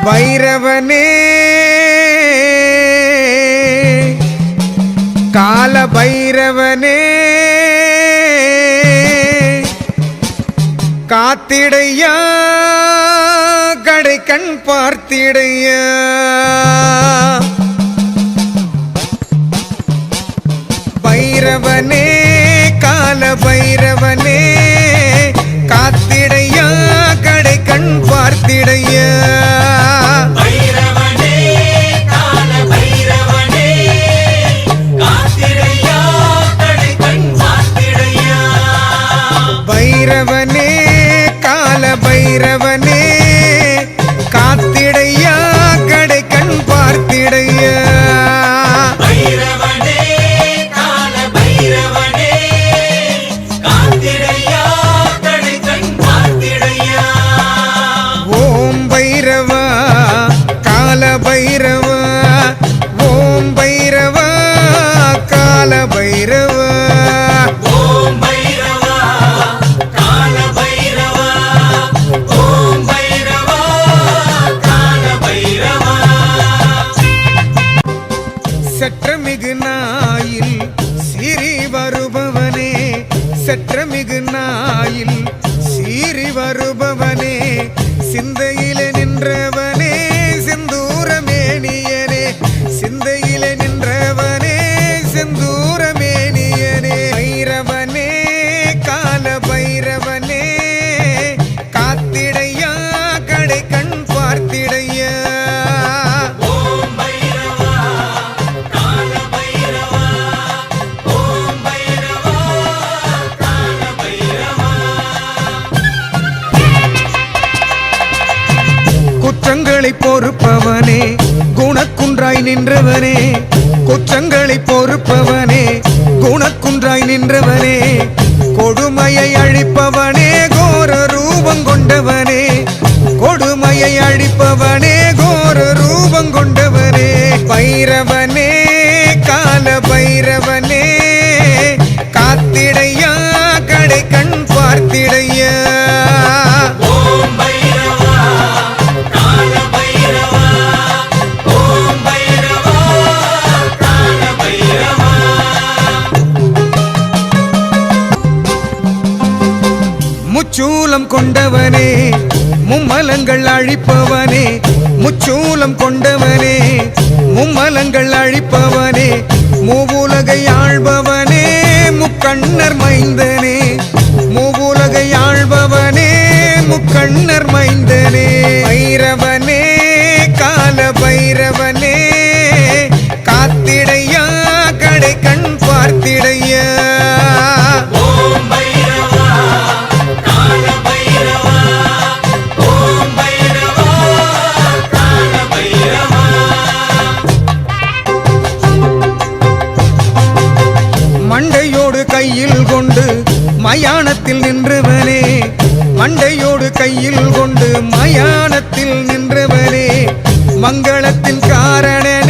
பைரவனே கால பைரவனே காத்திடையா கடை கண் பார்த்திடையா பைரவனே கால பைரவனே காத்திடையா கடை கண் பார்த்திடையா பைரவனே கால பைரவனே காத்திடையா கடை கண் பார்த்திடையா பைரவனே கால பைரவனே காத்திடையா கடை கண் பார்த்திடையா ஓம் பைரவா கால பைரவா ஓம் பைரவா கால பைரவா சற்றமிகு நாயில் சீறி வருபவனே சற்றமிகு நாயில் சீறி வருபவனே சிந்தையிலே நின்றவனே செந்தூரமேனியனே சிந்தையிலே நின்றவனே செந்தூரமேனியனே பைரவனே கால பைரவனே காத்திடையா கடை கண் பார்த்திடையா குற்றங்களை பொறுப்பவனே குணக்குன்றாய் நின்றவனே குற்றங்களை பொறுப்பவனே குணக்குன்றாய் நின்றவனே கொடுமையை அழிப்பவனே கோர ரூபம் கொண்டவனே கொடுமையை அழிப்பவனே கோர ரூபம் கொண்டவனே பைரவனே கால பைரவனே காத்திடையா கடை கண் பார்த்திடையா முச்சூலம் கொண்டவனே மும்மலங்கள் அழிப்பவனே முச்சூலம் கொண்டவனே மும்மலங்கள் அழிப்பவனே மூவுலகை ஆள்பவனே முக்கண்ணர் மைந்தனே மூவுலகை ஆள்பவனே முக்கண்ணர் மைந்தனே பைரவனே கால பைரவனே காத்திடையா கடை கண் பார்த்திடையா மண்டையோடு கையில் கொண்டு மயானத்தில் நின்றவனே மண்டையோடு கையில் கொண்டு மயானத்தில் நின்றவனே மங்களத்தின் காரணனே